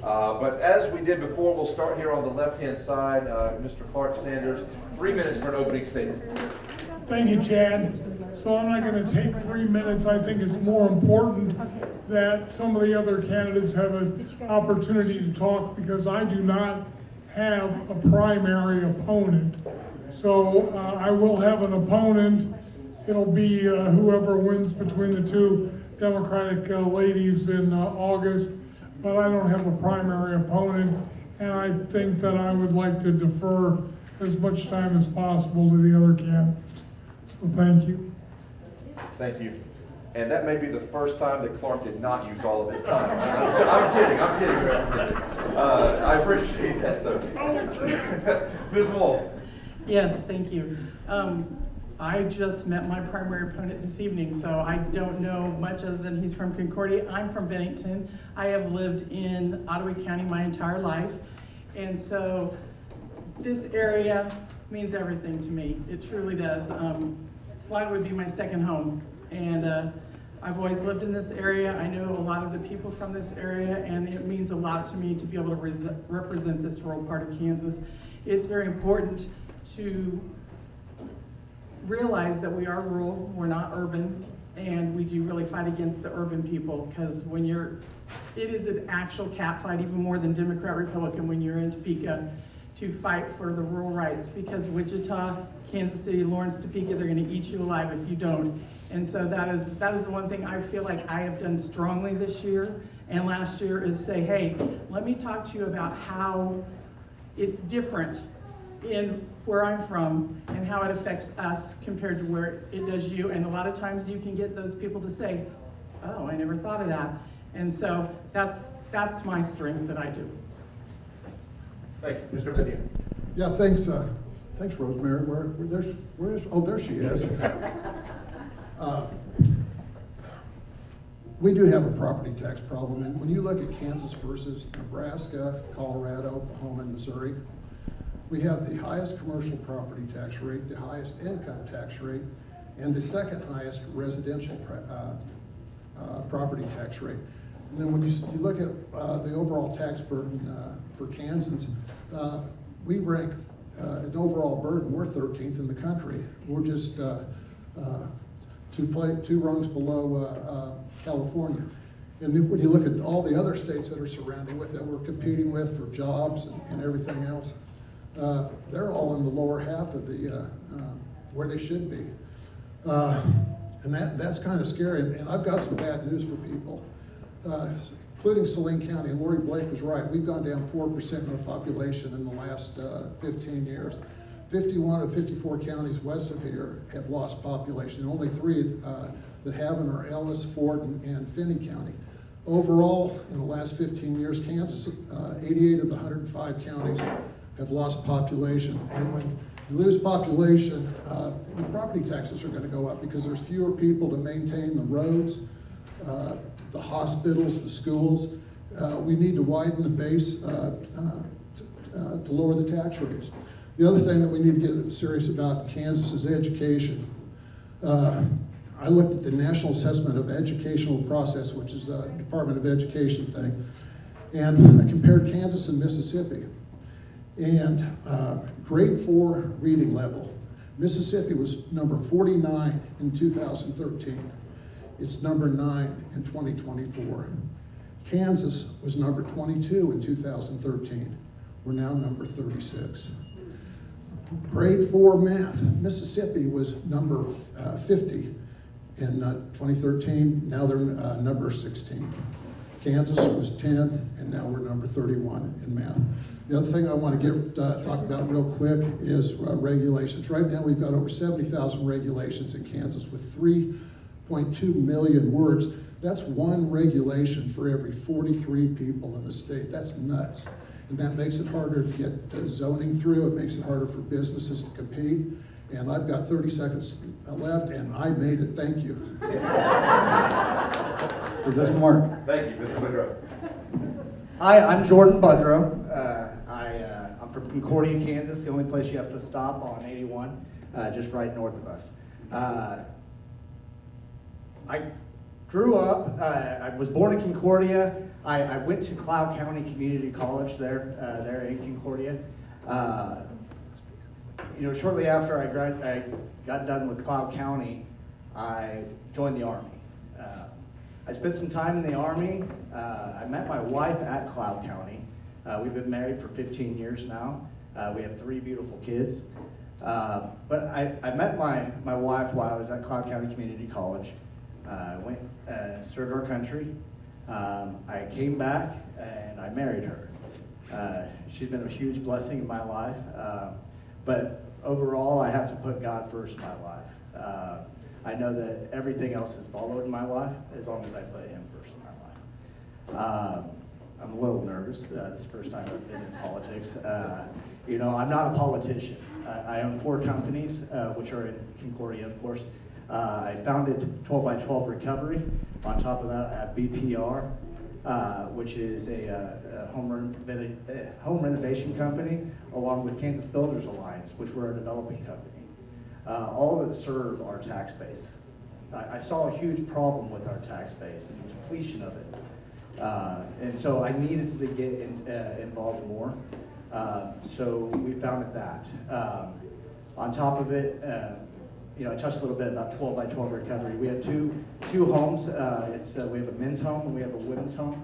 But as we did before, we'll start here on the left-hand side. Mr. Clark Sanders, 3 minutes for an opening statement. Thank you, Chad. So I'm not going to take 3 minutes. I think it's more important that some of the other candidates have an opportunity to talk, because I do not have a primary opponent. So I will have an opponent. It'll be whoever wins between the two Democratic ladies in August, but I don't have a primary opponent, and I think that I would like to defer as much time as possible to the other candidates. So thank you. Thank you. And that may be the first time that Clark did not use all of his time. I'm kidding. I appreciate that, though. Ms. Wolf. Yes, thank you. I just met my primary opponent this evening, so I don't know much other than he's from Concordia. I'm from Bennington. I have lived in Ottawa County my entire life, and so this area means everything to me. It truly does. Slide would be my second home, and I've always lived in this area. I know a lot of the people from this area, and it means a lot to me to be able to represent this rural part of Kansas. It's very important to realize that we are rural, we're not urban, and we do really fight against the urban people, because it is an actual cat fight, even more than Democrat, Republican, when you're in Topeka, to fight for the rural rights, because Wichita, Kansas City, Lawrence, Topeka, they're gonna eat you alive if you don't. And so that is the one thing I feel like I have done strongly this year and last year, is say, hey, let me talk to you about how it's different in where I'm from and how it affects us compared to where it does you. And a lot of times you can get those people to say, oh, I never thought of that. And so that's my strength that I do. Thank you. Mr. Video. Yeah, thanks, Rosemary. There she is. We do have a property tax problem, and when you look at Kansas versus Nebraska, Colorado, Oklahoma, and Missouri, we have the highest commercial property tax rate, the highest income tax rate, and the second highest residential property tax rate. And then when you look at the overall tax burden for Kansans, we rank an overall burden, we're 13th in the country. We're just two rungs below California. And then when you look at all the other states that are surrounding with that we're competing with for jobs and everything else, they're all in the lower half of the where they should be. And that's kind of scary. And I've got some bad news for people, including Saline County. And Lori Blake was right. We've gone down 4% in our population in the last 15 years. 51 of 54 counties west of here have lost population. And only 3 that haven't are Ellis, Fort, and Finney County. Overall, in the last 15 years, Kansas, 88 of the 105 counties have lost population. And when you lose population, the property taxes are going to go up because there's fewer people to maintain the roads, the hospitals, the schools. We need to widen the base to lower the tax rates. The other thing that we need to get serious about in Kansas is education. I looked at the National Assessment of Educational Process, which is the Department of Education thing, and I compared Kansas and Mississippi. And grade 4 reading level, Mississippi was number 49 in 2013. It's number 9 in 2024. Kansas was number 22 in 2013. We're now number 36. Grade 4 math, Mississippi was number 50 in 2013. Now they're number 16. Kansas was 10, and now we're number 31 in math. The other thing I want to talk about real quick is regulations. Right now we've got over 70,000 regulations in Kansas with 3.2 million words. That's one regulation for every 43 people in the state. That's nuts. And that makes it harder to get zoning through. It makes it harder for businesses to compete. And I've got 30 seconds left, and I made it. Thank you. Is this Mark? Thank you, Mr. Woodrow. Hi, I'm Jordan Budrow. I'm from Concordia, Kansas, the only place you have to stop on 81, just right north of us. I grew up, I was born in Concordia. I went to Cloud County Community College there in Concordia. Shortly after I got done with Cloud County, I joined the Army. I spent some time in the Army. I met my wife at Cloud County. We've been married for 15 years now. We have 3 beautiful kids. But I met my wife while I was at Cloud County Community College. Went served our country. I came back and I married her. She's been a huge blessing in my life. But overall, I have to put God first in my life. I know that everything else is followed in my life as long as I put Him first in my life. I'm a little nervous. This is the first time I've been in politics. I'm not a politician. I own 4 companies, which are in Concordia, of course. I founded 12 by 12 Recovery. On top of that, I have BPR, which is a home renovation company, along with Kansas Builders Alliance, which we're a developing company. All of it serve our tax base. I saw a huge problem with our tax base and the depletion of it. And so I needed to get involved more. So we founded that. On top of it, I touched a little bit about 12 by 12 Recovery. We have two homes. We have a men's home and we have a women's home.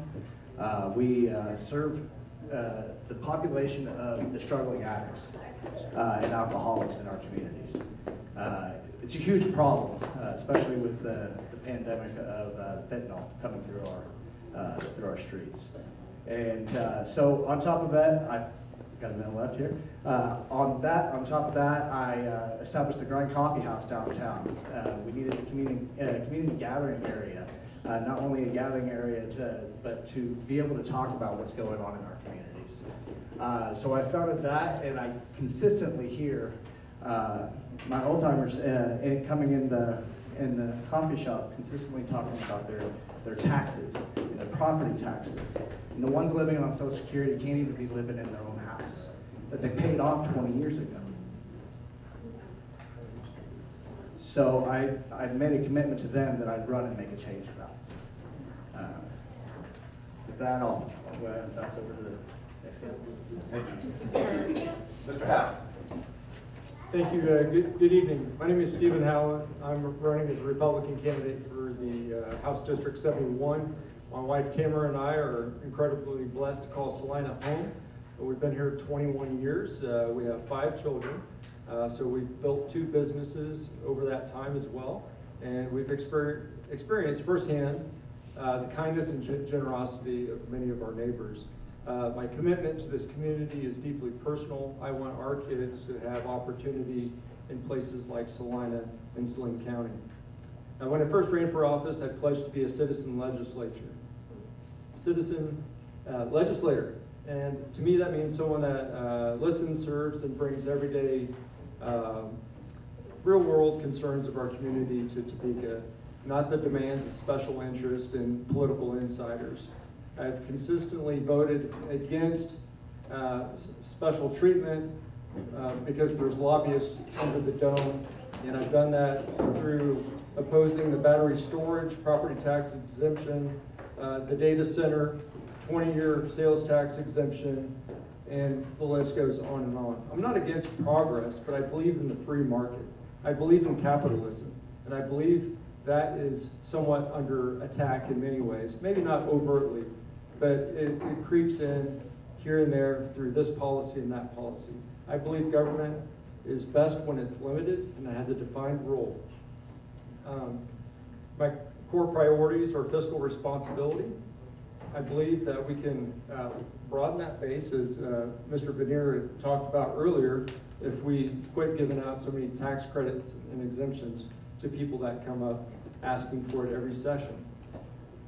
We serve the population of the struggling addicts and alcoholics in our communities. It's a huge problem, especially with the pandemic of fentanyl coming through our streets. And so on top of that, I've got a minute left here. On top of that, I established the Grind Coffee House downtown. We needed a community gathering area, not only a gathering area, but to be able to talk about what's going on in our communities. So I founded that, and I consistently hear my old timers coming in the coffee shop consistently talking about their taxes and their property taxes. And the ones living on Social Security can't even be living in their own house that they paid off 20 years ago. So I made a commitment to them that I'd run and make a change about it. With that, I'll pass over to the next guy. Thank you. Mr. Howe. Thank you. Good evening. My name is Stephen Howland. I'm running as a Republican candidate for the House District 71. My wife Tamara and I are incredibly blessed to call Salina home. We've been here 21 years. We have 5 children. So we've built 2 businesses over that time as well. And we've experienced firsthand the kindness and generosity of many of our neighbors. My commitment to this community is deeply personal. I want our kids to have opportunity in places like Salina and Saline County. Now, when I first ran for office, I pledged to be a citizen legislator. And to me, that means someone that listens, serves, and brings everyday real-world concerns of our community to Topeka, not the demands of special interest and political insiders. I've consistently voted against special treatment because there's lobbyists under the dome, and I've done that through opposing the battery storage, property tax exemption, the data center, 20-year sales tax exemption, and the list goes on and on. I'm not against progress, but I believe in the free market. I believe in capitalism, and I believe that is somewhat under attack in many ways, maybe not overtly, but it creeps in here and there through this policy and that policy. I believe government is best when it's limited and it has a defined role. My core priorities are fiscal responsibility. I believe that we can broaden that base, as Mr. Veneer talked about earlier, if we quit giving out so many tax credits and exemptions to people that come up asking for it every session.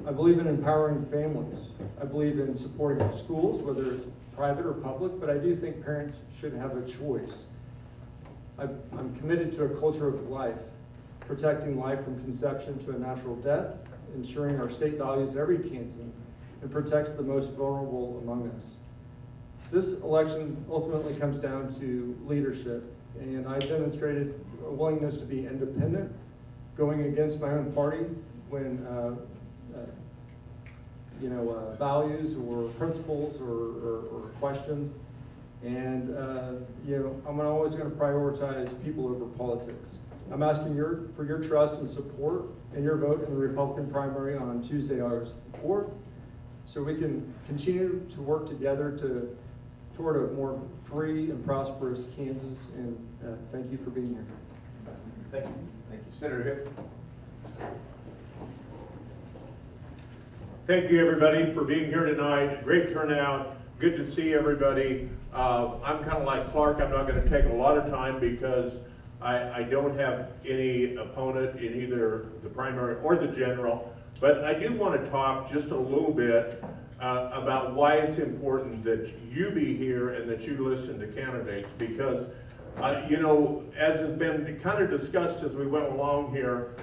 I believe in empowering families. I believe in supporting our schools, whether it's private or public, but I do think parents should have a choice. I'm committed to a culture of life, protecting life from conception to a natural death, ensuring our state values every Kansan, and protects the most vulnerable among us. This election ultimately comes down to leadership, and I demonstrated a willingness to be independent, going against my own party when values or principles or questioned. And, I'm always going to prioritize people over politics. I'm asking for your trust and support and your vote in the Republican primary on Tuesday, August 4th, so we can continue to work together toward a more free and prosperous Kansas. And thank you for being here. Thank you. Thank you. Senator Hill. Thank you, everybody, for being here tonight. Great turnout. Good to see everybody. I'm kind of like Clark. I'm not going to take a lot of time because I don't have any opponent in either the primary or the general. But I do want to talk just a little bit about why it's important that you be here and that you listen to candidates, because as has been kind of discussed as we went along here,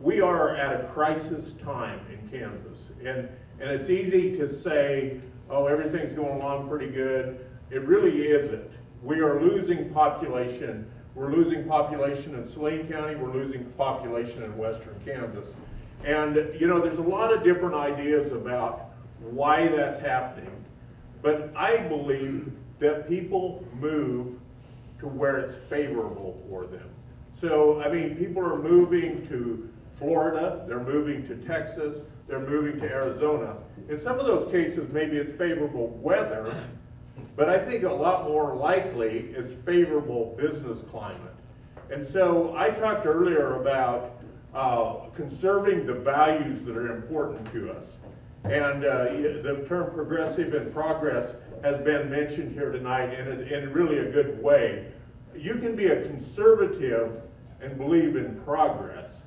we are at a crisis time in Kansas. And it's easy to say, oh, everything's going along pretty good. It really isn't. We are losing population. We're losing population in Saline County. We're losing population in western Kansas. And, there's a lot of different ideas about why that's happening. But I believe that people move to where it's favorable for them. So, people are moving to Florida, they're moving to Texas, they're moving to Arizona. In some of those cases, maybe it's favorable weather, but I think a lot more likely it's favorable business climate. And so I talked earlier about conserving the values that are important to us. And the term progressive and progress has been mentioned here tonight in really a good way. You can be a conservative and believe in progress,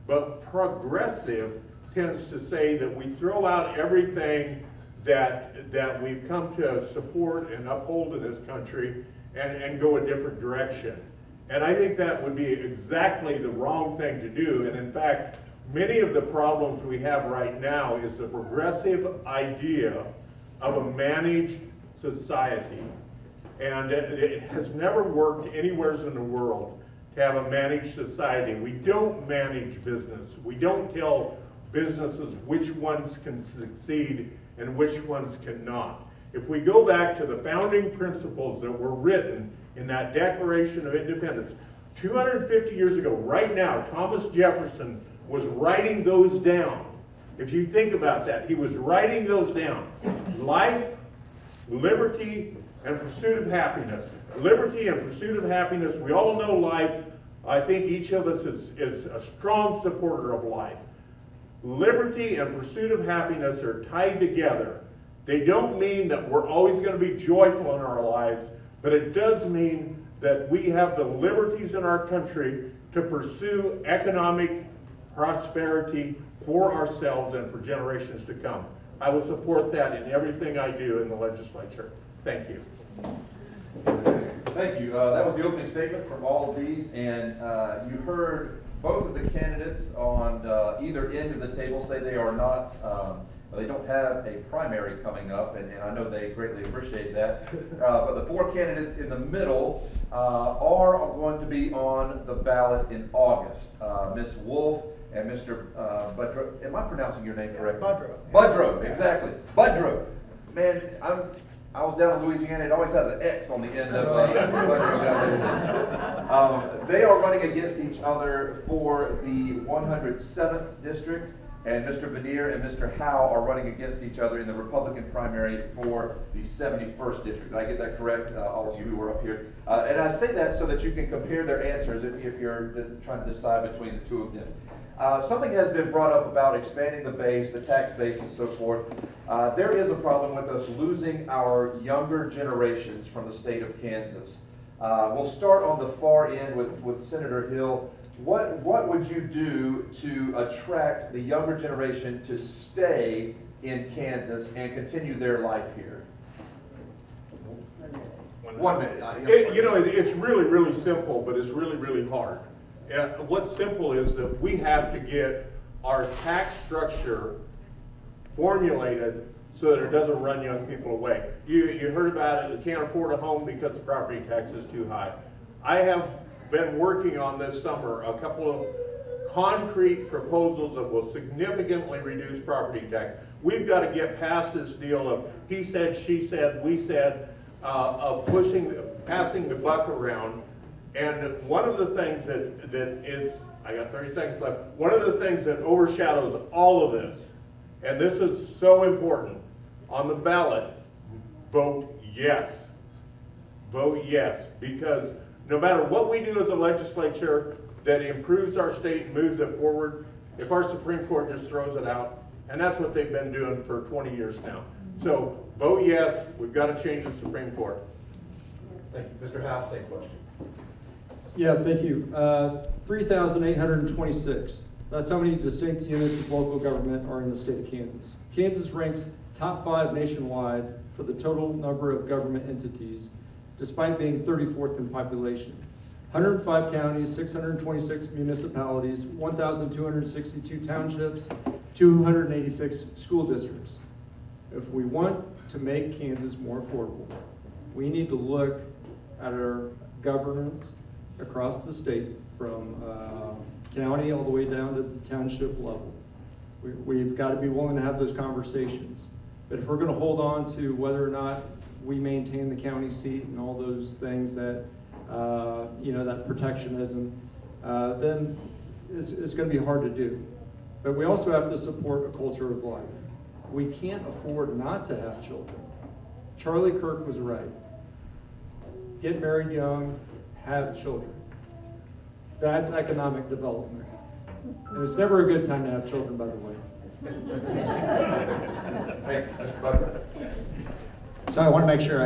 but progressive tends to say that we throw out everything that we've come to support and uphold in this country and go a different direction. And I think that would be exactly the wrong thing to do. And in fact, many of the problems we have right now is the progressive idea of a managed society. And it has never worked anywhere in the world to have a managed society. We don't manage business. We don't tell businesses which ones can succeed and which ones cannot. If we go back to the founding principles that were written in that Declaration of Independence, 250 years ago, right now, Thomas Jefferson was writing those down. If you think about that, he was writing those down. Life, liberty, and pursuit of happiness. Liberty and pursuit of happiness, we all know life. I think each of us is a strong supporter of life. Liberty and pursuit of happiness are tied together. They don't mean that we're always going to be joyful in our lives, but it does mean that we have the liberties in our country to pursue economic prosperity for ourselves and for generations to come. I will support that in everything I do in the legislature. Thank you. Thank you. That was the opening statement from all of these, and you heard both of the candidates on either end of the table say they are not, they don't have a primary coming up, and I know they greatly appreciate that. But the four candidates in the middle are going to be on the ballot in August. Ms. Wolf and Mr. Budrow. Am I pronouncing your name correctly? Budrow. Budrow, exactly. Budrow. Man, I was down in Louisiana. It always has an X on the end of Budrow down there. They are running against each other for the 107th district, and Mr. Veneer and Mr. Howe are running against each other in the Republican primary for the 71st district. Did I get that correct? All of you who were up here. And I say that so that you can compare their answers if you're trying to decide between the two of them. Something has been brought up about expanding the base, the tax base, and so forth. There is a problem with us losing our younger generations from the state of Kansas. We'll start on the far end with Senator Hill. What would you do to attract the younger generation to stay in Kansas and continue their life here? 1 minute. It's really, really simple, but it's really, really hard. What's simple is that we have to get our tax structure formulated so that it doesn't run young people away. You heard about it, you can't afford a home because the property tax is too high. I have been working on this summer a couple of concrete proposals that will significantly reduce property tax. We've got to get past this deal of he said, she said, we said, of passing the buck around. And one of the things that is, I got 30 seconds left, one of the things that overshadows all of this, and this is so important, on the ballot, vote yes. Vote yes, because no matter what we do as a legislature that improves our state and moves it forward, if our Supreme Court just throws it out, and that's what they've been doing for 20 years now. So vote yes, we've got to change the Supreme Court. Thank you. Mr. Howe, same question. Yeah, thank you. 3,826. That's how many distinct units of local government are in the state of Kansas. Kansas ranks top 5 nationwide for the total number of government entities, despite being 34th in population. 105 counties, 626 municipalities, 1,262 townships, 286 school districts. If we want to make Kansas more affordable, we need to look at our governance across the state from county all the way down to the township level. We've got to be willing to have those conversations. But if we're going to hold on to whether or not we maintain the county seat and all those things that, that protectionism, then it's going to be hard to do. But we also have to support a culture of life. We can't afford not to have children. Charlie Kirk was right. Get married young, have children. That's economic development. And it's never a good time to have children, by the way. Thank you, Mr. Butler. So I want to make sure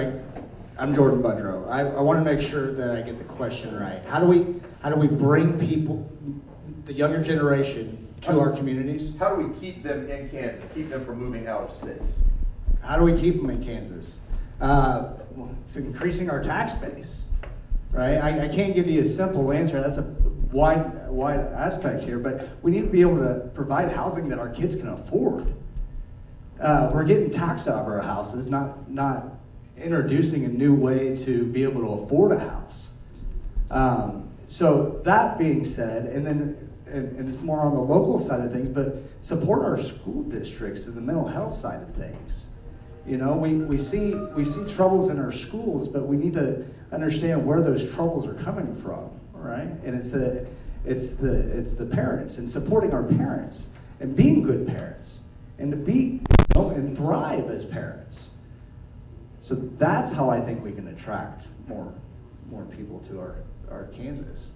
I'm Jordan Budrow. I want to make sure that I get the question right. How do we bring people, the younger generation, to our communities? How do we keep them in Kansas, keep them from moving out of state? How do we keep them in Kansas? It's increasing our tax base, right? I can't give you a simple answer. That's a wide aspect here, but we need to be able to provide housing that our kids can afford. We're getting taxed out of our houses, not introducing a new way to be able to afford a house. So that being said, and it's more on the local side of things, but support our school districts and the mental health side of things. You know, we see troubles in our schools, but we need to understand where those troubles are coming from, right? And it's the parents, and supporting our parents and being good parents and to be and thrive as parents. So that's how I think we can attract more people to our Kansas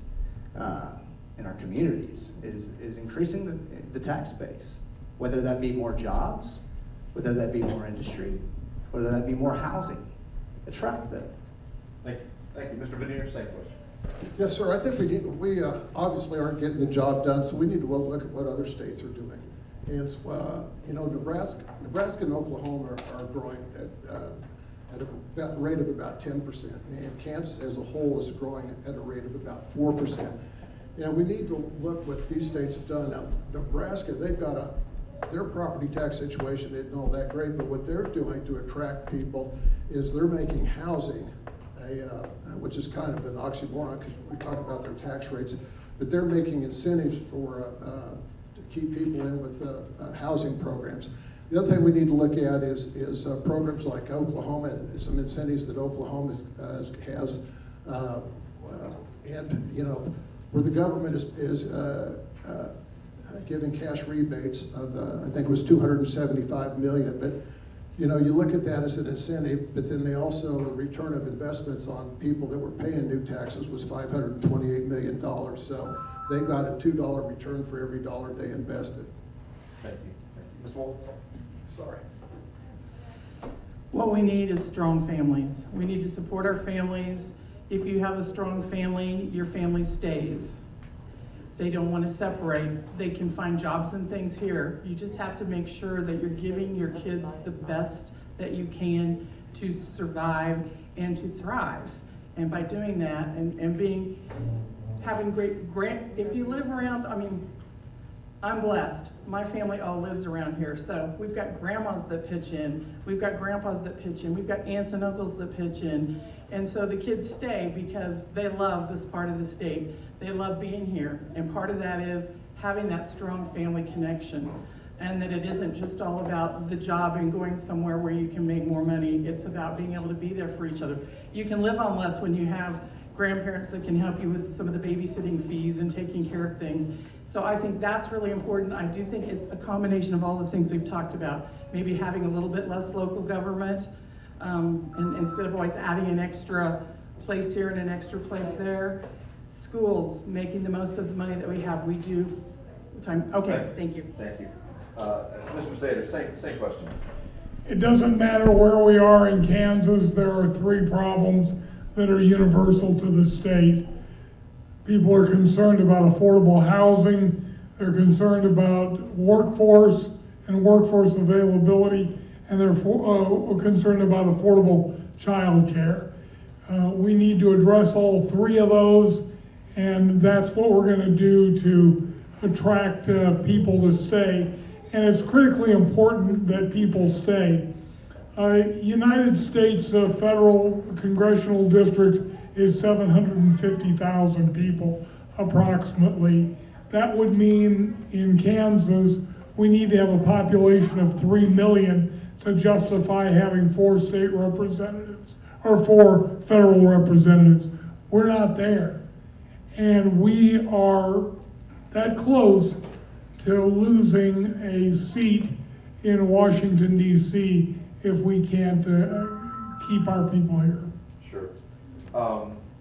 in our communities is increasing the tax base, whether that be more jobs, whether that be more industry, whether that be more housing. Attract them. Thank you. Thank you. Mr. Veneer, same question. Yes, sir. I think we obviously aren't getting the job done, so we need to look at what other states are doing. And Nebraska and Oklahoma are growing at a rate of about 10%, and Kansas as a whole is growing at a rate of about 4%. And we need to look what these states have done. Now, Nebraska, they've got their property tax situation isn't all that great, but what they're doing to attract people is they're making housing, which is kind of an oxymoron because we talk about their tax rates, but they're making incentives for to keep people in with housing programs. The other thing we need to look at is programs like Oklahoma, some incentives that Oklahoma has, and where the government is giving cash rebates of I think it was $275 million. But you look at that as an incentive, but then the return of investments on people that were paying new taxes was $528 million. So they got a $2 return for every dollar they invested. Thank you. Ms. Wolf? Sorry. What we need is strong families. We need to support our families. If you have a strong family, your family stays. They don't want to separate. They can find jobs and things here. You just have to make sure that you're giving your kids the best that you can to survive and to thrive. And by doing that and having great if you live around, I'm blessed. My family all lives around here. So we've got grandmas that pitch in. We've got grandpas that pitch in. We've got aunts and uncles that pitch in. And so the kids stay because they love this part of the state. They love being here. And part of that is having that strong family connection, and that it isn't just all about the job and going somewhere where you can make more money. It's about being able to be there for each other. You can live on less when you have grandparents that can help you with some of the babysitting fees and taking care of things. So I think that's really important. I do think it's a combination of all the things we've talked about. Maybe having a little bit less local government, and instead of always adding an extra place here and an extra place there. Schools, making the most of the money that we have. We do. Okay, thank you. Thank you. Mr. Zader, same question. It doesn't matter where we are in Kansas, there are three problems that are universal to the state. People are concerned about affordable housing, they're concerned about workforce and workforce availability, and they're concerned about affordable child care. We need to address all three of those, and that's what we're going to do to attract people to stay. And it's critically important that people stay. United States federal congressional district is 750,000 people approximately. That would mean in Kansas, we need to have a population of 3 million to justify having 4 state representatives or 4 federal representatives. We're not there. And we are that close to losing a seat in Washington, D.C. if we can't keep our people here. Sure.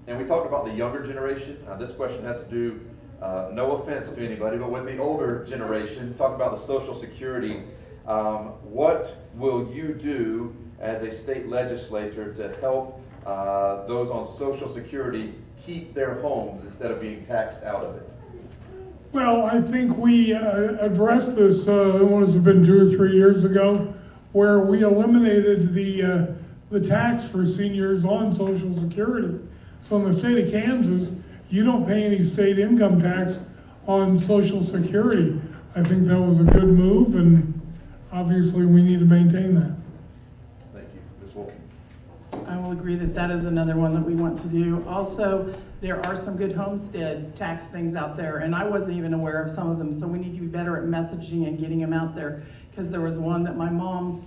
And we talked about the younger generation. This question has to do, no offense to anybody, but with the older generation, talk about the Social Security. What will you do as a state legislator to help those on Social Security keep their homes instead of being taxed out of it? Well, I think we addressed this, what has it been, 2 or 3 years ago, where we eliminated the tax for seniors on Social Security. So in the state of Kansas, you don't pay any state income tax on Social Security. I think that was a good move, and obviously we need to maintain that. Thank you. Ms. Wolf. I will agree that that is another one that we want to do. Also, there are some good homestead tax things out there, and I wasn't even aware of some of them, so we need to be better at messaging and getting them out there, because there was one that my mom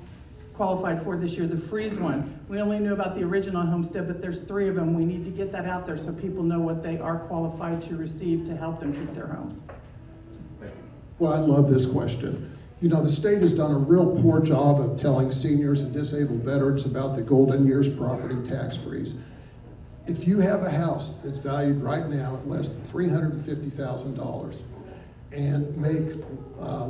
qualified for this year, the freeze one. We only knew about the original homestead, but there's 3 of them. We need to get that out there so people know what they are qualified to receive to help them keep their homes. Thank you. Well, I love this question. You know, the state has done a real poor job of telling seniors and disabled veterans about the golden years property tax freeze. If you have a house that's valued right now at less than $350,000 and make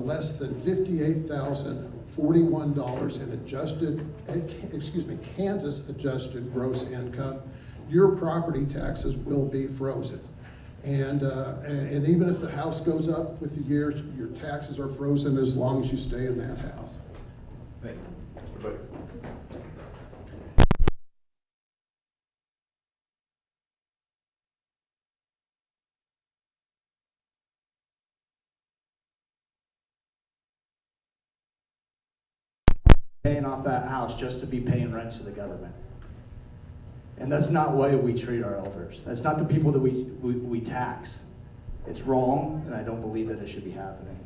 less than $58,041 in Kansas adjusted gross income, your property taxes will be frozen. And even if the house goes up with the years, your taxes are frozen as long as you stay in that house. Thank you. Mr. Booker. Paying off that house just to be paying rent to the government. And that's not the way we treat our elders. That's not the people that we tax. It's wrong, and I don't believe that it should be happening.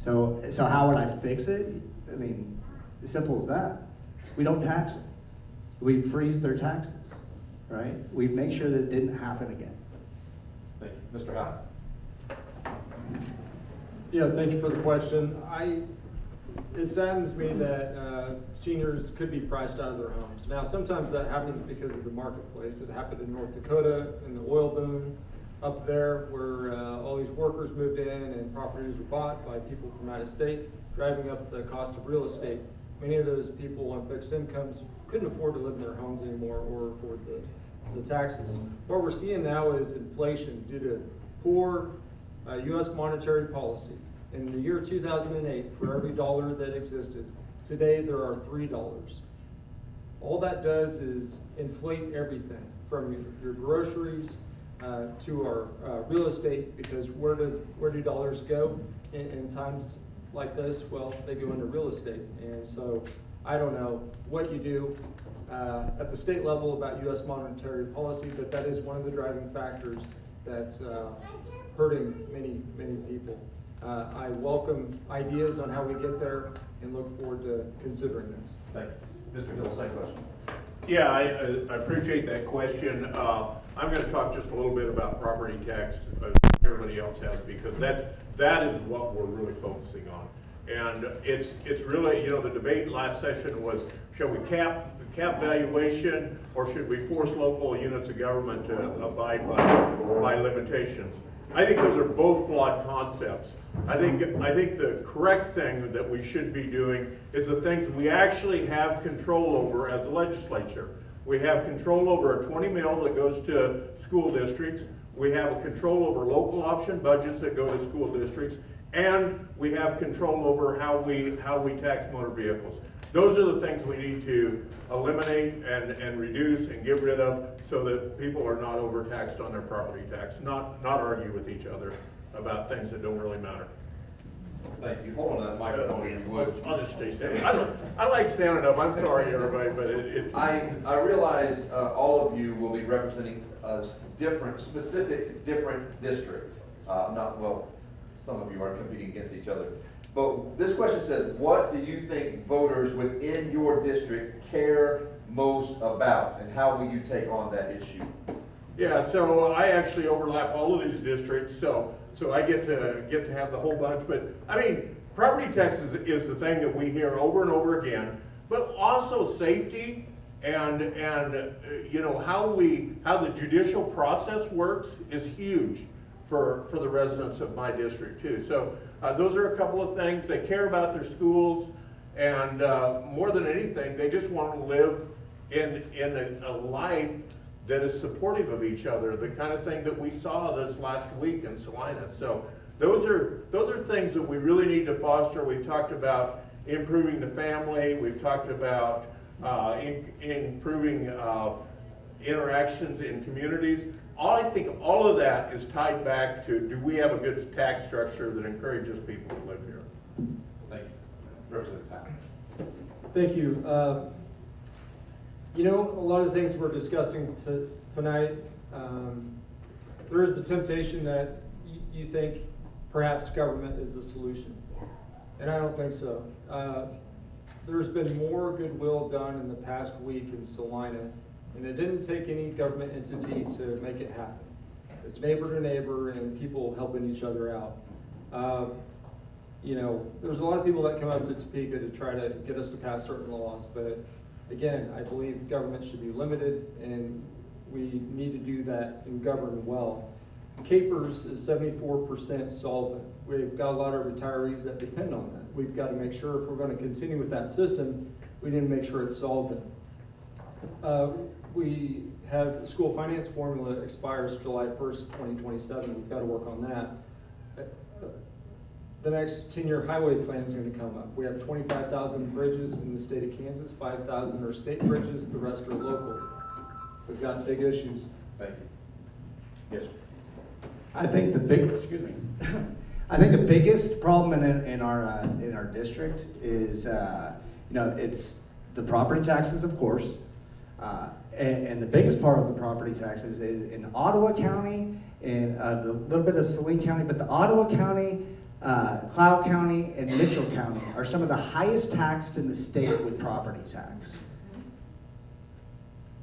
So how would I fix it? I mean, as simple as that. We don't tax them. We freeze their taxes, right? We make sure that it didn't happen again. Thank you. Mr. Howard. Yeah, thank you for the question. It saddens me that seniors could be priced out of their homes. Now, sometimes that happens because of the marketplace. It happened in North Dakota in the oil boom up there, where all these workers moved in and properties were bought by people from out of state, driving up the cost of real estate. Many of those people on fixed incomes couldn't afford to live in their homes anymore or afford the taxes. What we're seeing now is inflation due to poor U.S. monetary policy. In the year 2008, for every dollar that existed, today there are $3. All that does is inflate everything, from your groceries to our real estate, because where do dollars go in times like this? Well, they go into real estate. And so I don't know what you do at the state level about U.S. monetary policy, but that is one of the driving factors that's hurting many people. I welcome ideas on how we get there and look forward to considering this. Thank you. Mr. Hill, same question. Yeah, I appreciate that question. I'm going to talk just a little bit about property tax, everybody else has, because that is what we're really focusing on. And it's really, you know, the debate last session was, shall we cap valuation, or should we force local units of government to abide by limitations? I think those are both flawed concepts. I think the correct thing that we should be doing is the things we actually have control over as a legislature. We have control over a 20 mil that goes to school districts. We have a control over local option budgets that go to school districts, and we have control over how we tax motor vehicles. Those are the things we need to eliminate and reduce and get rid of, so that people are not overtaxed on their property tax, not argue with each other about things that don't really matter. Thank you. Hold on to that microphone if you would. I'll just stay standing. I like standing up. I'm sorry, everybody, but I realize all of you will be representing specific different districts. Some of you are competing against each other. But this question says, what do you think voters within your district care most about, and how will you take on that issue? yeah, so I actually overlap all of these districts, so I get to have the whole bunch. But I mean, property tax is the thing that we hear over and over again, but also safety and you know, how the judicial process works is huge for the residents of my district too. So those are a couple of things. They care about their schools, and more than anything, they just want to live in a life that is supportive of each other, the kind of thing that we saw this last week in Salina. So those are things that we really need to foster. We've talked about improving the family. We've talked about improving interactions in communities. I think all of that is tied back to, do we have a good tax structure that encourages people to live here? Thank you. Representative Pat. Thank you. You know, a lot of the things we're discussing tonight, there is the temptation that you think perhaps government is the solution. And I don't think so. There's been more goodwill done in the past week in Salina, and it didn't take any government entity to make it happen. It's neighbor to neighbor and people helping each other out. You know, there's a lot of people that come up to Topeka to try to get us to pass certain laws, but again, I believe government should be limited, and we need to do that and govern well. Capers is 74% solvent. We've got a lot of retirees that depend on that. We've got to make sure, if we're going to continue with that system, we need to make sure it's solvent. We have school finance formula expires July 1st, 2027. We've got to work on that. The next 10-year highway plan is going to come up. We have 25,000 bridges in the state of Kansas, 5,000 are state bridges, the rest are local. We've got big issues. Thank you. Yes, sir. I think the biggest problem in our district is you know, it's the property taxes, of course, and the biggest part of the property taxes is in Ottawa County and the little bit of Saline County, but the Ottawa County, Cloud County, and Mitchell County are some of the highest taxed in the state with property tax.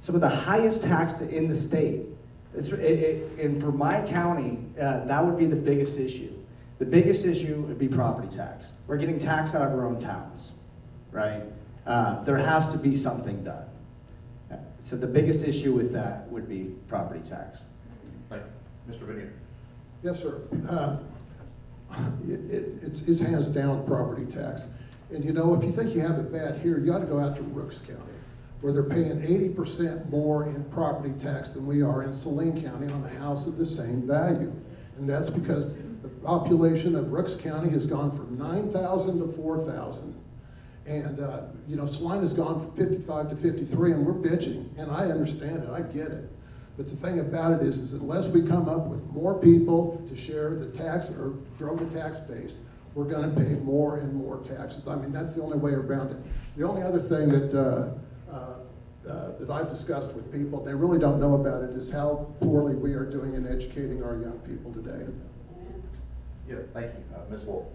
Some of the highest taxed in the state. And for my county, that would be the biggest issue. The biggest issue would be property tax. We're getting taxed out of our own towns, right? There has to be something done. So the biggest issue with that would be property tax. Thank you. Mr. Vinier. Yes, sir. It's hands down property tax. And you know, if you think you have it bad here, you ought to go out to Rooks County, where they're paying 80% more in property tax than we are in Saline County on a house of the same value. And that's because the population of Rooks County has gone from 9,000 to 4,000. And you know, Salina's gone from 55 to 53, and we're bitching. And I understand it, I get it. But the thing about it is unless we come up with more people to share the tax or grow the tax base, we're going to pay more and more taxes. I mean, that's the only way around it. The only other thing that I've discussed with people, they really don't know about it, is how poorly we are doing in educating our young people today. Yeah, thank you. Ms. Wolf.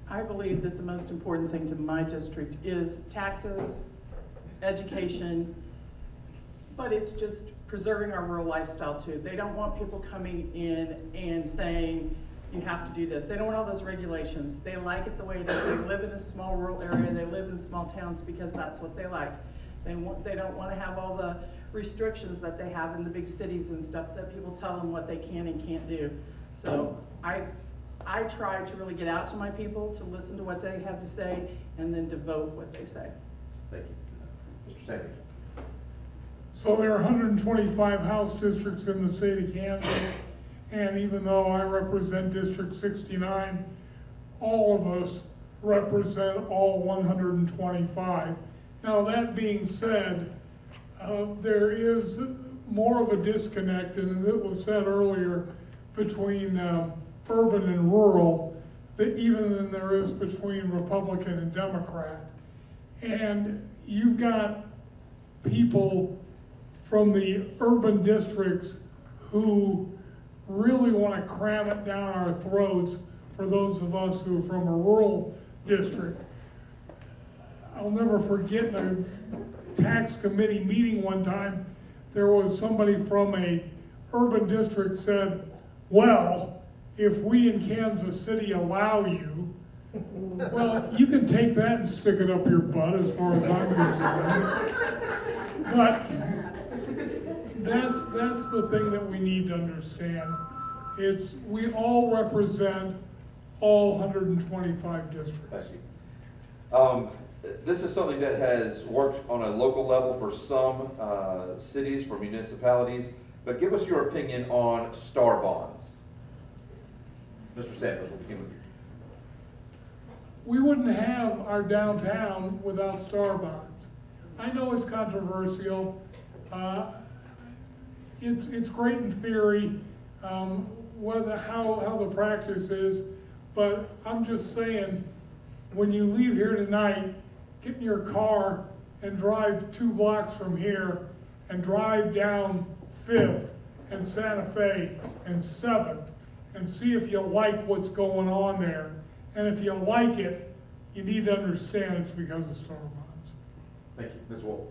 I believe that the most important thing to my district is taxes, education, but it's just preserving our rural lifestyle too. They don't want people coming in and saying, you have to do this. They don't want all those regulations. They like it the way it is. They live in a small rural area. They live in small towns because that's what they like. They don't want to have all the restrictions that they have in the big cities and stuff that people tell them what they can and can't do. So I try to really get out to my people, to listen to what they have to say, and then to vote what they say. Thank you. Mr. Sanders. So there are 125 House districts in the state of Kansas, and even though I represent District 69, all of us represent all 125. Now that being said, there is more of a disconnect, and it was said earlier, between urban and rural, even than there is between Republican and Democrat. And you've got people from the urban districts who really want to cram it down our throats for those of us who are from a rural district. I'll never forget in a tax committee meeting one time, there was somebody from a urban district said, well, if we in Kansas City allow you, well, you can take that and stick it up your butt as far as I'm concerned. But that's the thing that we need to understand. We all represent all 125 districts. Thank you. This is something that has worked on a local level for some cities, for municipalities, but give us your opinion on star bonds. Mr. Sanders, we'll begin with you. We wouldn't have our downtown without star bonds. I know it's controversial. It's great in theory, how the practice is, but I'm just saying, when you leave here tonight, get in your car and drive 2 blocks from here and drive down 5th and Santa Fe and 7th and see if you like what's going on there. And if you like it, you need to understand it's because of star bonds. Thank you. Ms. Wolf.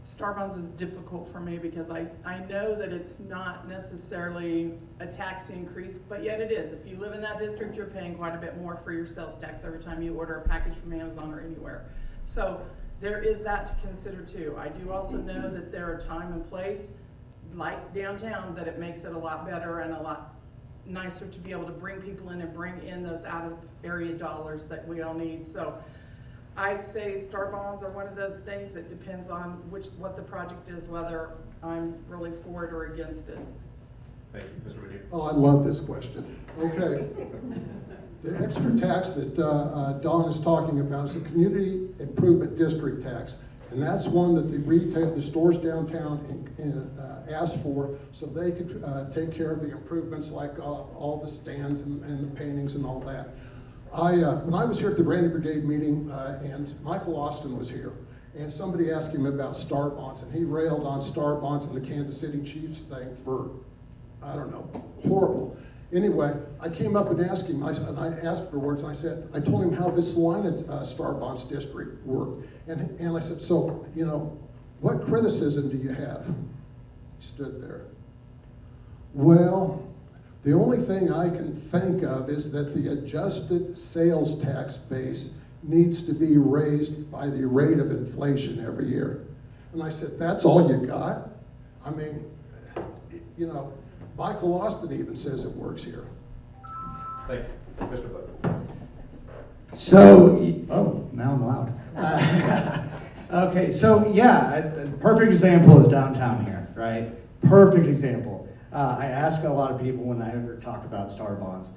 Star bonds is difficult for me because I know that it's not necessarily a tax increase, but yet it is. If you live in that district, you're paying quite a bit more for your sales tax every time you order a package from Amazon or anywhere. So there is that to consider too. I do also know that there are time and place, like downtown, that it makes it a lot better and a lot nicer to be able to bring people in and bring in those out of area dollars that we all need. So I'd say star bonds are one of those things. It depends on what the project is, whether I'm really for it or against it. Thank you. Mr. Whittier. Oh, I love this question. Okay. The extra tax that Don is talking about is the Community Improvement District tax. And that's one that the stores downtown asked for so they could take care of the improvements like all the stands and the paintings and all that. When I was here at the Brandon Brigade meeting, and Michael Austin was here, and somebody asked him about star bonds, and he railed on star bonds and the Kansas City Chiefs thing for, I don't know, horrible. Anyway, I came up and asked him, and I asked afterwards, and I told him how this Salina star bonds district worked. And I said, so, what criticism do you have? He stood there. Well, the only thing I can think of is that the adjusted sales tax base needs to be raised by the rate of inflation every year. And I said, that's all you got? I mean, Michael Austin even says it works here. Thank you. Mr. Butler. So, now I'm loud. Okay, so yeah, a perfect example is downtown here, right? Perfect example. I ask a lot of people when I ever talk about star bonds,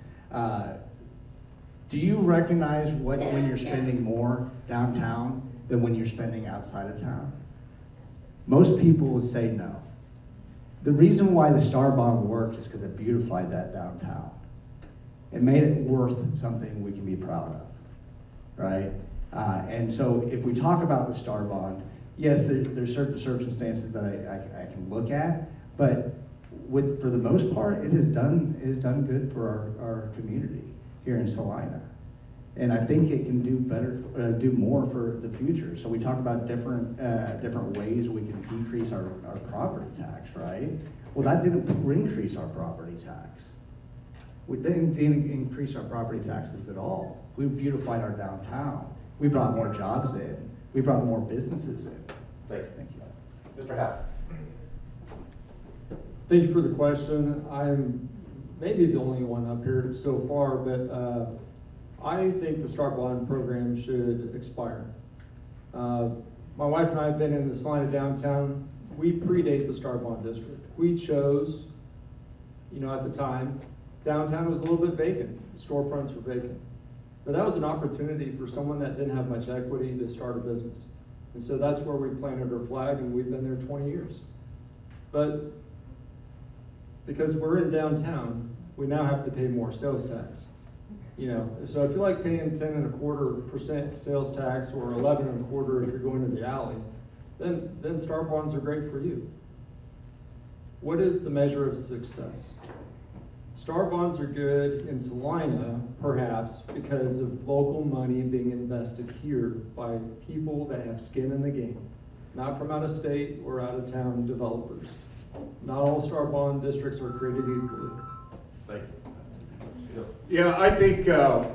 do you recognize when you're spending more downtown than when you're spending outside of town? Most people would say no. The reason why the star bond worked is because it beautified that downtown. It made it worth something we can be proud of, right? And so if we talk about the star bond, yes, there's certain circumstances that I can look at, but for the most part, it has done good for our community here in Salina. And I think it can do better, do more for the future. So we talk about different ways we can decrease our property tax, right? Well, that didn't increase our property tax. We didn't increase our property taxes at all. We beautified our downtown. We brought more jobs in. We brought more businesses in. Thank you. Thank you. Mr. Howe. Thank you for the question. I'm maybe the only one up here so far, but I think the Star Bond program should expire. My wife and I have been in the Salina downtown. We predate the Star Bond district. We chose, at the time, downtown was a little bit vacant. Storefronts were vacant. But that was an opportunity for someone that didn't have much equity to start a business. And so that's where we planted our flag, and we've been there 20 years. But because we're in downtown, we now have to pay more sales tax. So if you like paying 10.25% sales tax or 11.25% if you're going to the alley, then Star Bonds are great for you. What is the measure of success? Star Bonds are good in Salina, perhaps, because of local money being invested here by people that have skin in the game, not from out of state or out of town developers. Not all Star Bond districts are created equally. Thank you. Yeah, I think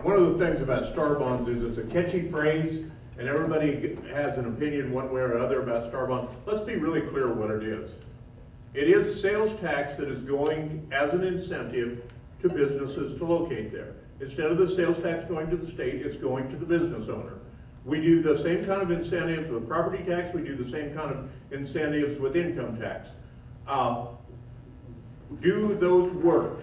one of the things about Star Bonds is it's a catchy phrase, and everybody has an opinion one way or other about Star Bonds. Let's be really clear what it is. It is sales tax that is going as an incentive to businesses to locate there. Instead of the sales tax going to the state, it's going to the business owner. We do the same kind of incentives with property tax. We do the same kind of incentives with income tax. Do those work?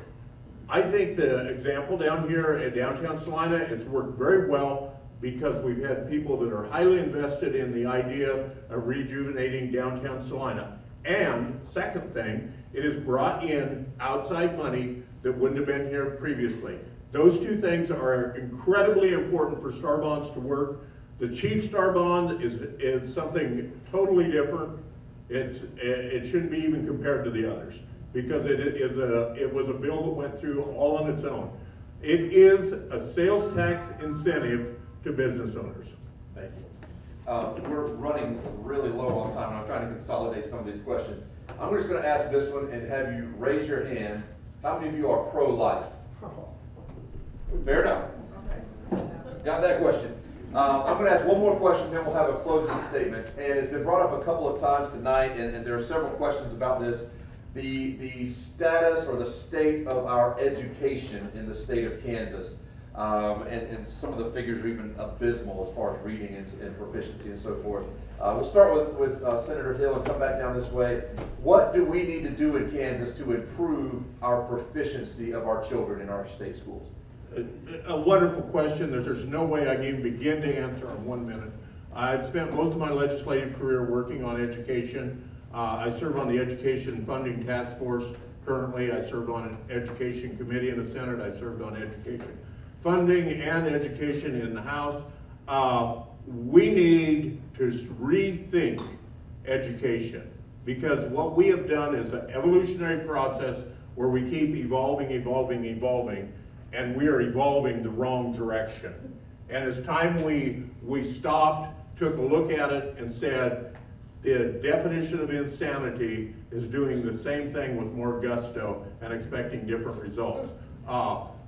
I think the example down here at downtown Salina, it's worked very well because we've had people that are highly invested in the idea of rejuvenating downtown Salina. And second thing, it has brought in outside money that wouldn't have been here previously. Those two things are incredibly important for Star Bonds to work. The Chief Star Bond is something totally different. It shouldn't be even compared to the others because it was a bill that went through all on its own. It is a sales tax incentive to business owners. Thank you. We're running really low on time, and I'm trying to consolidate some of these questions. I'm just going to ask this one and have you raise your hand. How many of you are pro-life? Fair enough. Got that question. I'm going to ask one more question, then we'll have a closing statement. And it's been brought up a couple of times tonight, and there are several questions about this. The status or the state of our education in the state of Kansas. And some of the figures are even abysmal as far as reading and proficiency and so forth. We'll start with Senator Hill and come back down this way. What do we need to do in Kansas to improve our proficiency of our children in our state schools? A wonderful question that there's no way I can even begin to answer in 1 minute. I've spent most of my legislative career working on education. I serve on the Education Funding Task Force. Currently, I serve on an education committee in the Senate. I served on education funding and education in the House. We need to rethink education because what we have done is an evolutionary process where we keep evolving, and we are evolving the wrong direction. And it's time we stopped, took a look at it, and said, the definition of insanity is doing the same thing with more gusto and expecting different results.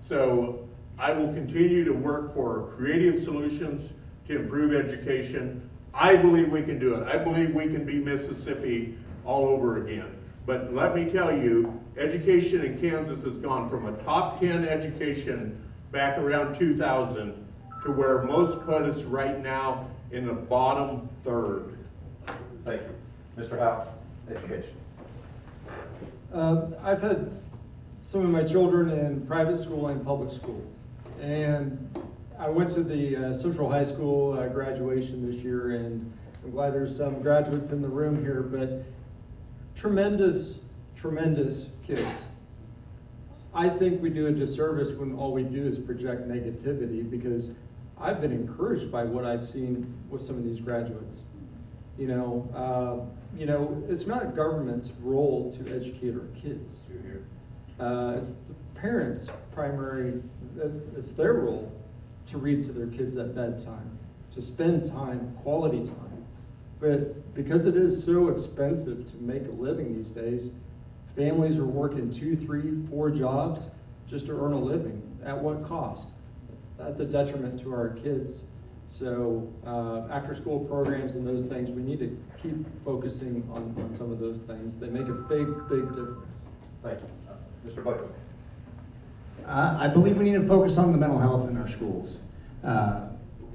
So I will continue to work for creative solutions to improve education. I believe we can do it. I believe we can be Mississippi all over again. But let me tell you, education in Kansas has gone from a top 10 education back around 2000 to where most put us right now in the bottom third. Thank you. Mr. Howe, education. I've had some of my children in private school and public school. And I went to the Central High School graduation this year, and I'm glad there's some graduates in the room here, but tremendous kids. I think we do a disservice when all we do is project negativity because I've been encouraged by what I've seen with some of these graduates. It's not government's role to educate our kids. It's the parents' primary, it's their role to read to their kids at bedtime, to spend time, quality time. But because it is so expensive to make a living these days, families are working 2, 3, 4 jobs just to earn a living. At what cost? That's a detriment to our kids. So after-school programs and those things, we need to keep focusing on some of those things. They make a big, big difference. Thank you. Mr. Buckley. I believe we need to focus on the mental health in our schools.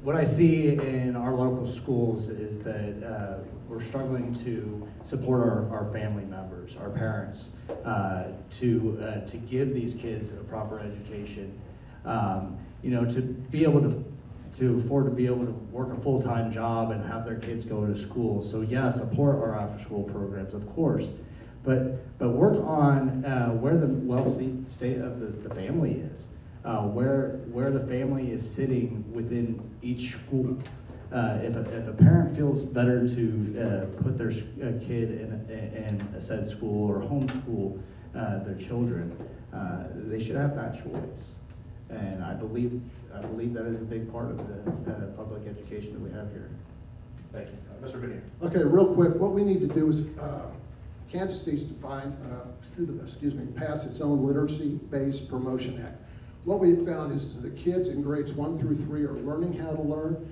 What I see in our local schools is that we're struggling to support our family members, our parents, to give these kids a proper education. To be able to afford to be able to work a full-time job and have their kids go to school. So yeah, support our after-school programs, of course, but work on where the state of the family is, where the family is sitting within each school. If a parent feels better to put their kid in a said school or homeschool their children, they should have that choice. And I believe that is a big part of the public education that we have here. Thank you. Mr. Vinnier. Okay, real quick, what we need to do is, Kansas needs to pass its own literacy-based promotion act. What we've found is the kids in grades 1 through 3 are learning how to learn,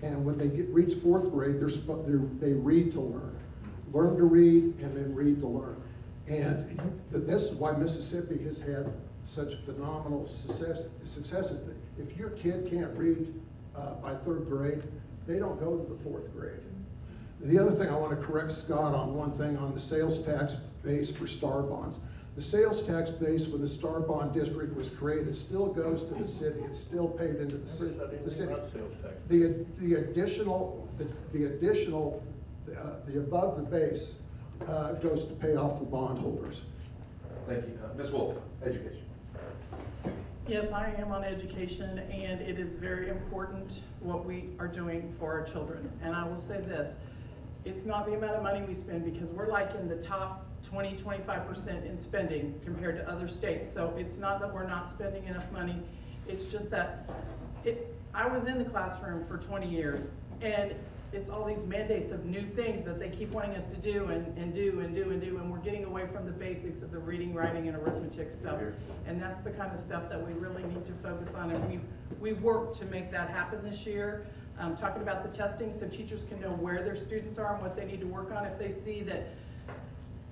and when they reach 4th grade, they read to learn to read, and then read to learn. And this is why Mississippi has had such phenomenal successes. If your kid can't read by 3rd grade, they don't go to the 4th grade. The other thing I want to correct Scott on one thing on the sales tax base for star bonds. The sales tax base when the star bond district was created still goes to the city. It's still paid into the city. The above the base goes to pay off the bondholders. Thank you. Ms. Wolf, education. Yes, I am on education, and it is very important what we are doing for our children. And I will say this, it's not the amount of money we spend, because we're like in the top 20–25% in spending compared to other states. So it's not that we're not spending enough money, it's just that I was in the classroom for 20 years, and it's all these mandates of new things that they keep wanting us to do and do, and we're getting away from the basics of the reading, writing, and arithmetic stuff. And that's the kind of stuff that we really need to focus on, and we work to make that happen this year. Talking about the testing so teachers can know where their students are and what they need to work on. If they see that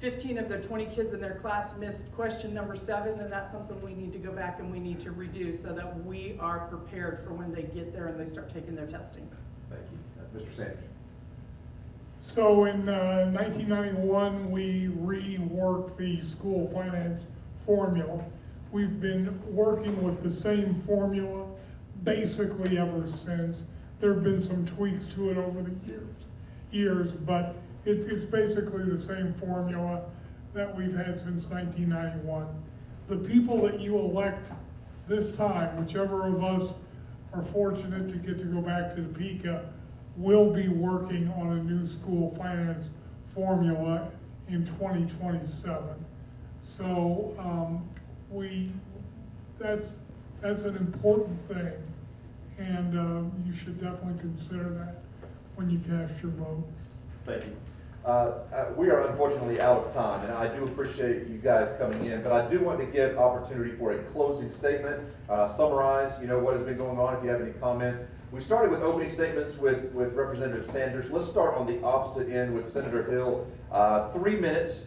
15 of their 20 kids in their class missed question number 7, then that's something we need to go back and we need to redo so that we are prepared for when they get there and they start taking their testing. Thank you. Mr. Sanders. So in 1991, we reworked the school finance formula. We've been working with the same formula basically ever since. There have been some tweaks to it over the years, but it's basically the same formula that we've had since 1991. The people that you elect this time, whichever of us are fortunate to get to go back to Topeka, will be working on a new school finance formula in 2027. So that's an important thing, and you should definitely consider that when you cast your vote. Thank you. We are unfortunately out of time, and I do appreciate you guys coming in, but I do want to give opportunity for a closing statement, summarize, what has been going on, if you have any comments. We started with opening statements with Representative Sanders. Let's start on the opposite end with Senator Hill. 3 minutes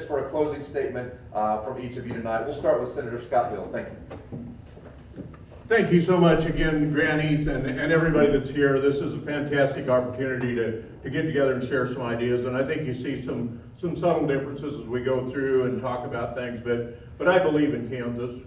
for a closing statement from each of you tonight. We'll start with Senator Scott Hill. Thank you. Thank you so much again, grannies and everybody that's here. This is a fantastic opportunity to get together and share some ideas, and I think you see some subtle differences as we go through and talk about things, but I believe in Kansas.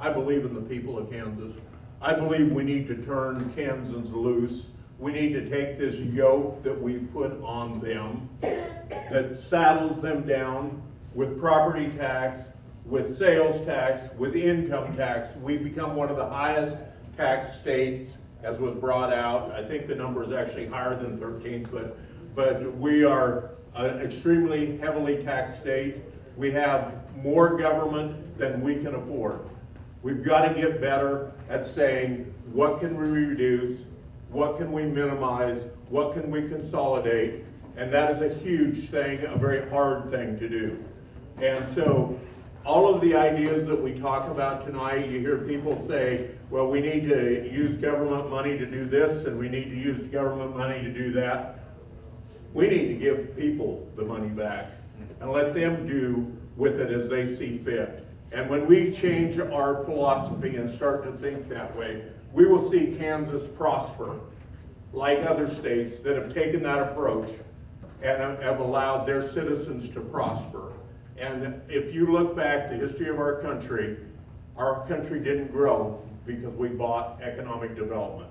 I believe in the people of Kansas. I believe we need to turn Kansans loose. We need to take this yoke that we put on them that saddles them down with property tax, with sales tax, with income tax. We've become one of the highest tax states, as was brought out. I think the number is actually higher than 13th, but we are an extremely heavily taxed state. We have more government than we can afford. We've got to get better at saying, what can we reduce? What can we minimize? What can we consolidate? And that is a huge thing, a very hard thing to do. And so all of the ideas that we talk about tonight, you hear people say, well, we need to use government money to do this, and we need to use government money to do that. We need to give people the money back and let them do with it as they see fit. And when we change our philosophy and start to think that way, we will see Kansas prosper like other states that have taken that approach and have allowed their citizens to prosper. And if you look back the history of our country didn't grow because we bought economic development.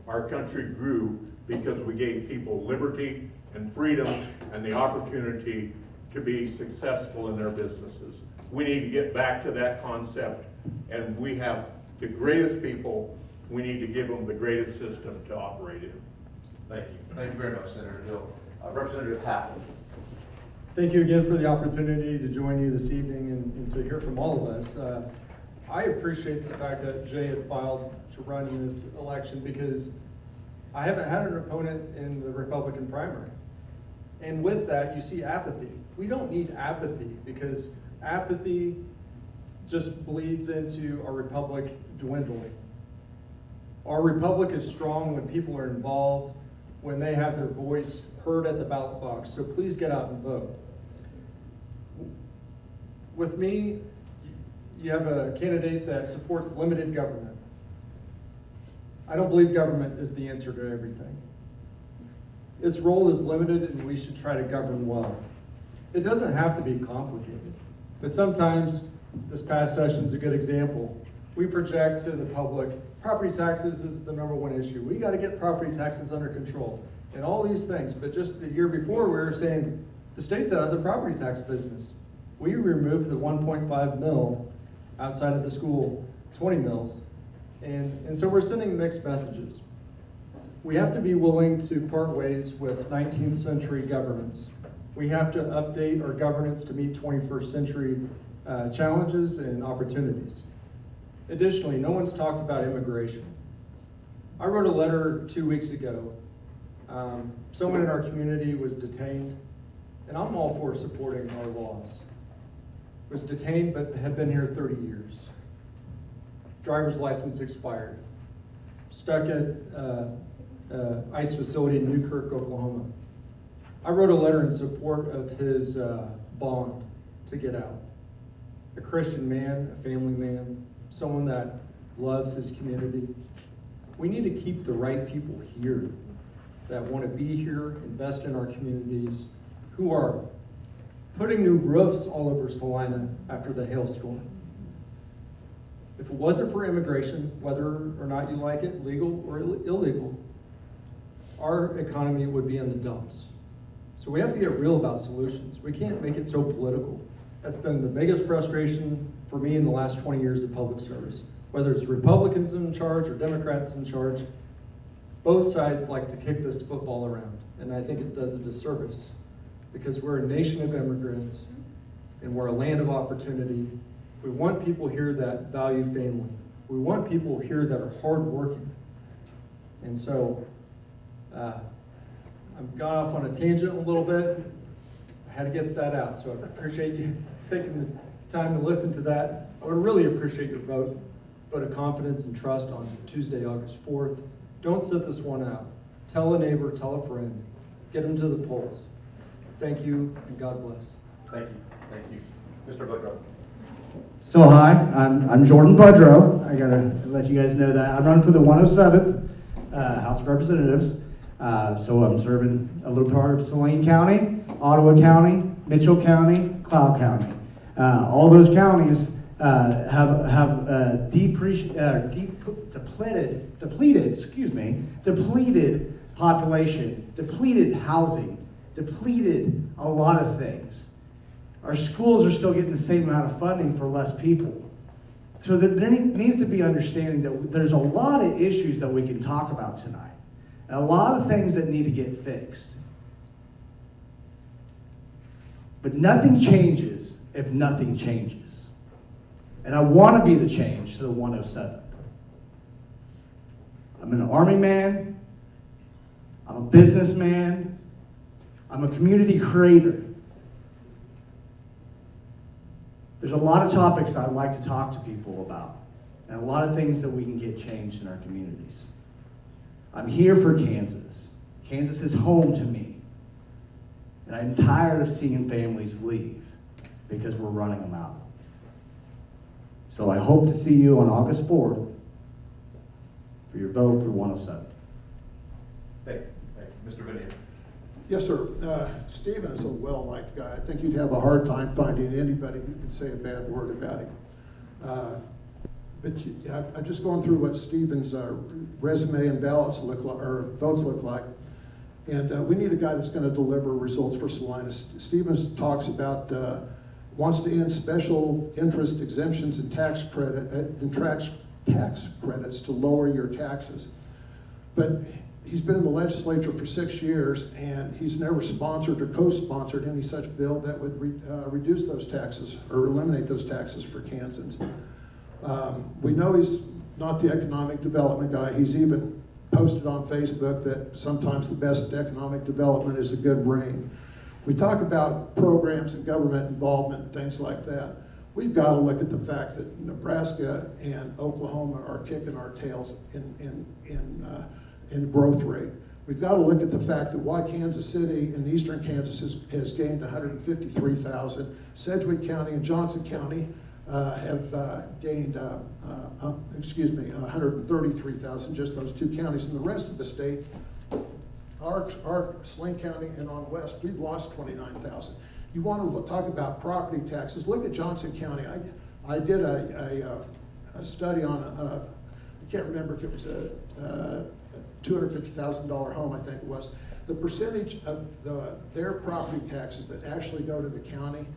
Our country grew because we gave people liberty and freedom and the opportunity to be successful in their businesses. We need to get back to that concept, and we have the greatest people. We need to give them the greatest system to operate in. Thank you. Thank you very much, Senator Hill. Representative Happel. Thank you again for the opportunity to join you this evening and to hear from all of us. I appreciate the fact that Jay had filed to run in this election, because I haven't had an opponent in the Republican primary. And with that, you see apathy. We don't need apathy, because apathy just bleeds into our republic dwindling. Our republic is strong when people are involved, when they have their voice heard at the ballot box. So please get out and vote. With me, you have a candidate that supports limited government. I don't believe government is the answer to everything. Its role is limited, and we should try to govern well. It doesn't have to be complicated, but sometimes, this past session is a good example. We project to the public, property taxes is the #1 issue. We got to get property taxes under control and all these things. But just the year before, we were saying the state's out of the property tax business. We removed the 1.5 mil outside of the school, 20 mils. And so we're sending mixed messages. We have to be willing to part ways with 19th century governments. We have to update our governance to meet 21st century challenges and opportunities. Additionally, no one's talked about immigration. I wrote a letter 2 weeks ago. Someone in our community was detained, and I'm all for supporting our laws. Was detained but had been here 30 years. Driver's license expired. Stuck at ICE facility in Newkirk, Oklahoma. I wrote a letter in support of his bond to get out. A Christian man, a family man, someone that loves his community. We need to keep the right people here that want to be here, invest in our communities, who are putting new roofs all over Salina after the hailstorm. If it wasn't for immigration, whether or not you like it, legal or illegal, our economy would be in the dumps. So we have to get real about solutions. We can't make it so political. That's been the biggest frustration for me in the last 20 years of public service. Whether it's Republicans in charge or Democrats in charge, both sides like to kick this football around. And I think it does a disservice, because we're a nation of immigrants and we're a land of opportunity. We want people here that value family. We want people here that are hardworking. And so I've gone off on a tangent a little bit. I had to get that out, so I appreciate you taking the time to listen to that. I would really appreciate your vote of confidence and trust on Tuesday, August 4th. Don't sit this one out. Tell a neighbor, tell a friend. Get them to the polls. Thank you, and God bless. Thank you. Thank you. Mr. Boudreaux. So hi, I'm Jordan Boudreaux. I gotta let you guys know that. I'm running for the 107th House of Representatives. So I'm serving a little part of Saline County, Ottawa County, Mitchell County, Cloud County. All those counties have depleted population, depleted housing, depleted a lot of things. Our schools are still getting the same amount of funding for less people. So there needs to be understanding that there's a lot of issues that we can talk about tonight. And a lot of things that need to get fixed. But nothing changes if nothing changes. And I want to be the change to the 107th. I'm an Army man, I'm a businessman, I'm a community creator. There's a lot of topics I'd like to talk to people about, and a lot of things that we can get changed in our communities. I'm here for Kansas. Kansas is home to me. And I'm tired of seeing families leave because we're running them out. So I hope to see you on August 4th for your vote for 107. Thank you. Mr. Vinnie. Yes, sir. Stephen is a well-liked guy. I think you'd have a hard time finding anybody who could say a bad word about him. I'm just going through what Stephen's resume and ballots look like, or votes look like. And we need a guy that's going to deliver results for Salinas. Stevens talks about wants to end special interest exemptions and tax credits to lower your taxes. But he's been in the legislature for 6 years, and he's never sponsored or co-sponsored any such bill that would reduce those taxes or eliminate those taxes for Kansans. We know he's not the economic development guy. He's even posted on Facebook that sometimes the best economic development is a good rain. We talk about programs and government involvement and things like that. We've got to look at the fact that Nebraska and Oklahoma are kicking our tails in growth rate. We've got to look at the fact that why Kansas City and eastern Kansas has gained 153,000. Sedgwick County and Johnson County have gained 133,000, just those two counties. And the rest of the state, our Saline County and on west, we've lost 29,000. You want to talk about property taxes, look at Johnson County. I did a study on, I can't remember if it was a $250,000 home, I think it was. The percentage of their property taxes that actually go to the county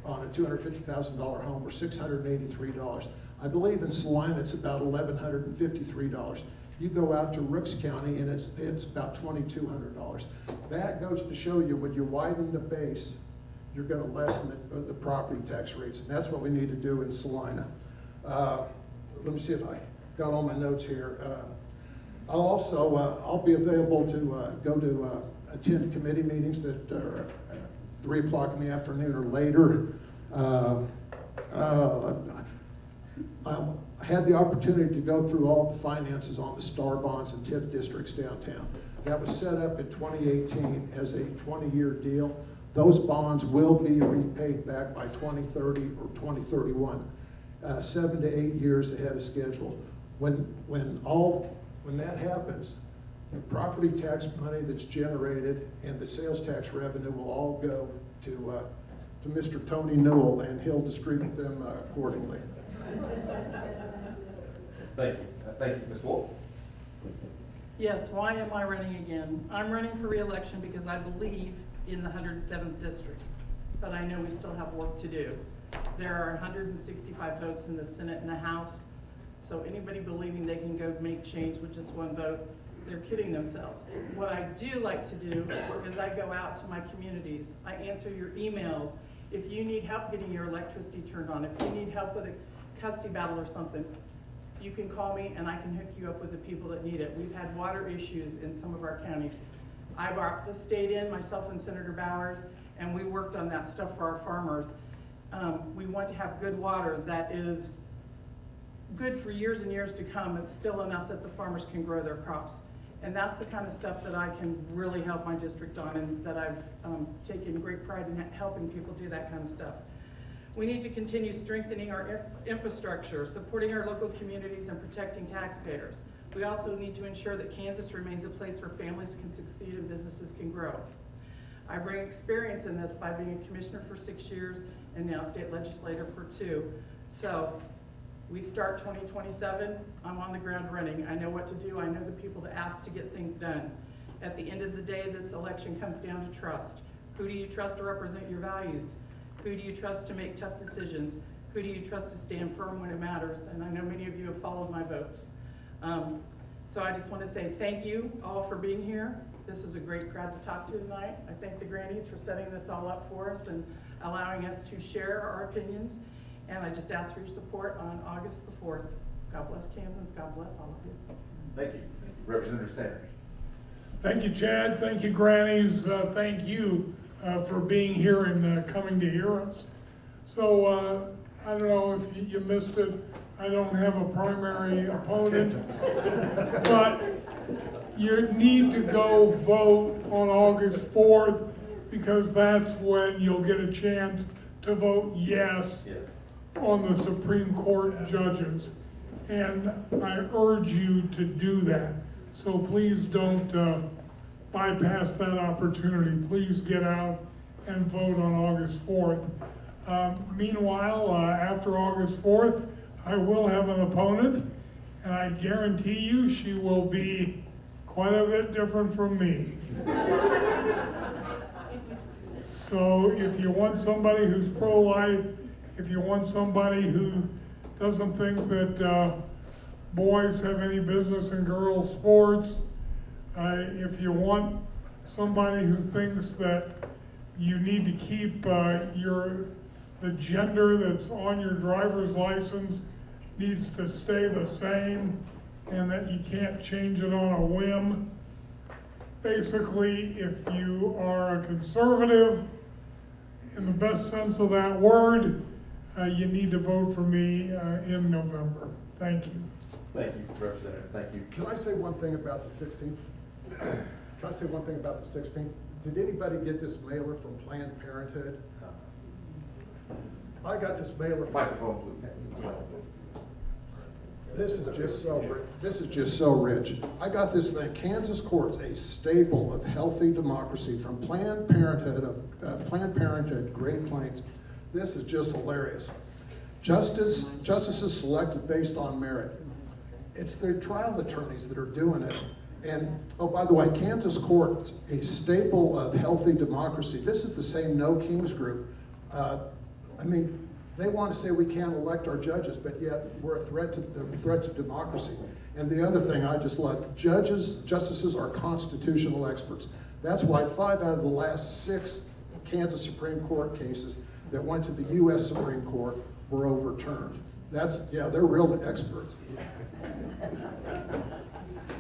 on a $250,000 home were $683. I believe in Salina it's about $1,153. You go out to Rooks County and it's about $2,200. That goes to show you when you widen the base, you're going to lessen the property tax rates, and that's what we need to do in Salina. Let me see if I got all my notes here. I'll be available to go to attend committee meetings that are 3 o'clock in the afternoon or later. I had the opportunity to go through all the finances on the STAR bonds and TIF districts downtown. That was set up in 2018 as a 20-year deal. Those bonds will be repaid back by 2030 or 2031, 7 to 8 years ahead of schedule. When that happens, the property tax money that's generated and the sales tax revenue will all go to Mr. Tony Newell, and he'll distribute them accordingly. Thank you. Thank you, Ms. Wolf. Yes, why am I running again? I'm running for re-election because I believe in the 107th district, but I know we still have work to do. There are 165 votes in the Senate and the House, so anybody believing they can go make change with just one vote, they're kidding themselves. What I do like to do is I go out to my communities. I answer your emails. If you need help getting your electricity turned on, if you need help with a custody battle or something, you can call me and I can hook you up with the people that need it. We've had water issues in some of our counties. I brought the state in, myself and Senator Bowers, and we worked on that stuff for our farmers. We want to have good water that is good for years and years to come. It's still enough that the farmers can grow their crops. And that's the kind of stuff that I can really help my district on, and that I've taken great pride in helping people do that kind of stuff. We need to continue strengthening our infrastructure, supporting our local communities, and protecting taxpayers. We also need to ensure that Kansas remains a place where families can succeed and businesses can grow. I bring experience in this by being a commissioner for 6 years and now state legislator for 2. So we start 2027, I'm on the ground running. I know what to do, I know the people to ask to get things done. At the end of the day, this election comes down to trust. Who do you trust to represent your values? Who do you trust to make tough decisions? Who do you trust to stand firm when it matters? And I know many of you have followed my votes. So I just want to say thank you all for being here. This was a great crowd to talk to tonight. I thank the grannies for setting this all up for us and allowing us to share our opinions. And I just ask for your support on August the 4th. God bless Kansas. God bless all of you. Thank you. Representative Sanders. Thank you, Chad. Thank you, grannies. Thank you for being here and coming to hear us. So I don't know if you missed it. I don't have a primary opponent, but you need to go vote on August 4th because that's when you'll get a chance to vote yes on the Supreme Court judges. And I urge you to do that. So please don't bypass that opportunity. Please get out and vote on August 4th. Meanwhile, after August 4th, I will have an opponent, and I guarantee you she will be quite a bit different from me. So if you want somebody who's pro-life, if you want somebody who doesn't think that boys have any business in girls' sports, if you want somebody who thinks that you need to keep the gender that's on your driver's license needs to stay the same and that you can't change it on a whim. Basically, if you are a conservative, in the best sense of that word, you need to vote for me in November. Thank you. Thank you, Representative. Thank you. Can I say one thing about the 16th? Can I say one thing about the 16th? Did anybody get this mailer from Planned Parenthood? I got this mailer from... Microphone, please. This is just so rich. I got this thing, Kansas Courts, a staple of healthy democracy, from Planned Parenthood, Great Plains. This is just hilarious. Justices selected based on merit. It's the trial attorneys that are doing it. And, oh, by the way, Kansas Courts, a staple of healthy democracy. This is the same No Kings group. I mean, they want to say we can't elect our judges, but yet we're a threat to democracy. And the other thing I just love, justices are constitutional experts. That's why 5 out of the last 6 Kansas Supreme Court cases that went to the U.S. Supreme Court were overturned. Yeah, they're real experts.